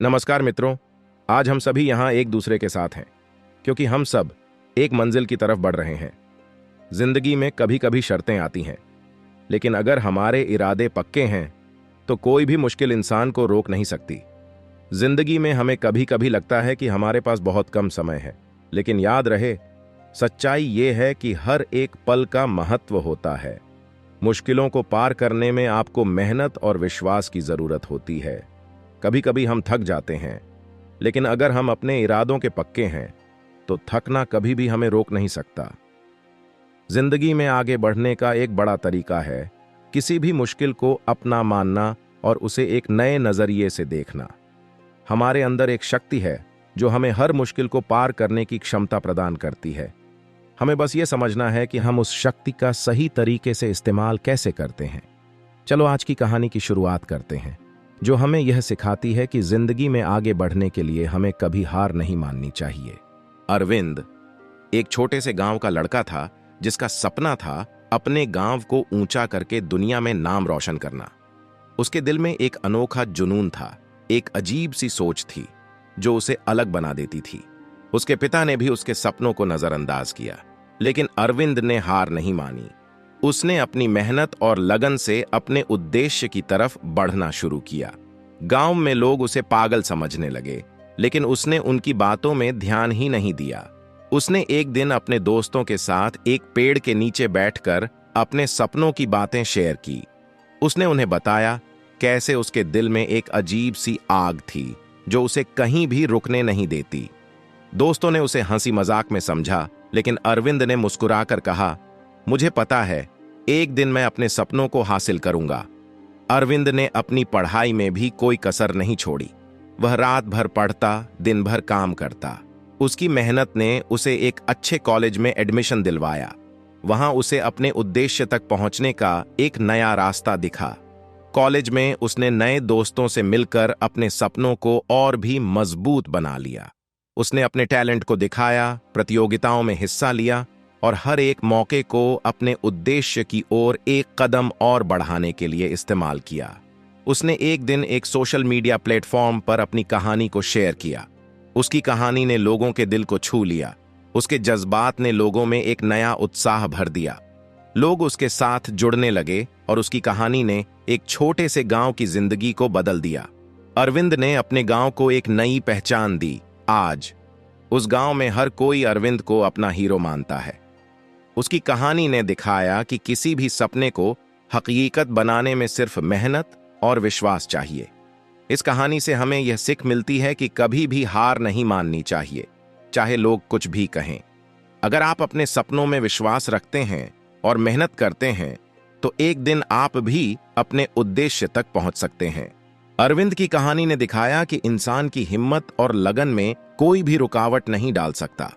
नमस्कार मित्रों। आज हम सभी यहाँ एक दूसरे के साथ हैं क्योंकि हम सब एक मंजिल की तरफ बढ़ रहे हैं। जिंदगी में कभी कभी शर्तें आती हैं, लेकिन अगर हमारे इरादे पक्के हैं तो कोई भी मुश्किल इंसान को रोक नहीं सकती। जिंदगी में हमें कभी कभी लगता है कि हमारे पास बहुत कम समय है, लेकिन याद रहे, सच्चाई ये है कि हर एक पल का महत्व होता है। मुश्किलों को पार करने में आपको मेहनत और विश्वास की जरूरत होती है। कभी कभी हम थक जाते हैं, लेकिन अगर हम अपने इरादों के पक्के हैं तो थकना कभी भी हमें रोक नहीं सकता। जिंदगी में आगे बढ़ने का एक बड़ा तरीका है किसी भी मुश्किल को अपना मानना और उसे एक नए नजरिए से देखना। हमारे अंदर एक शक्ति है जो हमें हर मुश्किल को पार करने की क्षमता प्रदान करती है। हमें बस ये समझना है कि हम उस शक्ति का सही तरीके से इस्तेमाल कैसे करते हैं। चलो आज की कहानी की शुरुआत करते हैं, जो हमें यह सिखाती है कि जिंदगी में आगे बढ़ने के लिए हमें कभी हार नहीं माननी चाहिए। अरविंद एक छोटे से गांव का लड़का था जिसका सपना था अपने गांव को ऊंचा करके दुनिया में नाम रोशन करना। उसके दिल में एक अनोखा जुनून था, एक अजीब सी सोच थी जो उसे अलग बना देती थी। उसके पिता ने भी उसके सपनों को नजरअंदाज किया, लेकिन अरविंद ने हार नहीं मानी। उसने अपनी मेहनत और लगन से अपने उद्देश्य की तरफ बढ़ना शुरू किया। गांव में लोग उसे पागल समझने लगे, लेकिन उसने उनकी बातों में ध्यान ही नहीं दिया। उसने एक दिन अपने दोस्तों के साथ एक पेड़ के नीचे बैठकर अपने सपनों की बातें शेयर की। उसने उन्हें बताया कैसे उसके दिल में एक अजीब सी आग थी जो उसे कहीं भी रुकने नहीं देती। दोस्तों ने उसे हंसी मजाक में समझा, लेकिन अरविंद ने मुस्कुराकर कहा, मुझे पता है एक दिन मैं अपने सपनों को हासिल करूंगा। अरविंद ने अपनी पढ़ाई में भी कोई कसर नहीं छोड़ी। वह रात भर पढ़ता, दिन भर काम करता। उसकी मेहनत ने उसे एक अच्छे कॉलेज में एडमिशन दिलवाया। वहां उसे अपने उद्देश्य तक पहुंचने का एक नया रास्ता दिखा। कॉलेज में उसने नए दोस्तों से मिलकर अपने सपनों को और भी मजबूत बना लिया। उसने अपने टैलेंट को दिखाया, प्रतियोगिताओं में हिस्सा लिया और हर एक मौके को अपने उद्देश्य की ओर एक कदम और बढ़ाने के लिए इस्तेमाल किया। उसने एक दिन एक सोशल मीडिया प्लेटफॉर्म पर अपनी कहानी को शेयर किया। उसकी कहानी ने लोगों के दिल को छू लिया। उसके जज्बात ने लोगों में एक नया उत्साह भर दिया। लोग उसके साथ जुड़ने लगे और उसकी कहानी ने एक छोटे से गांव की जिंदगी को बदल दिया। अरविंद ने अपने गांव को एक नई पहचान दी। आज उस गांव में हर कोई अरविंद को अपना हीरो मानता है। उसकी कहानी ने दिखाया कि किसी भी सपने को हकीकत बनाने में सिर्फ मेहनत और विश्वास चाहिए। इस कहानी से हमें यह सीख मिलती है कि कभी भी हार नहीं माननी चाहिए, चाहे लोग कुछ भी कहें। अगर आप अपने सपनों में विश्वास रखते हैं और मेहनत करते हैं तो एक दिन आप भी अपने उद्देश्य तक पहुंच सकते हैं। अरविंद की कहानी ने दिखाया कि इंसान की हिम्मत और लगन में कोई भी रुकावट नहीं डाल सकता।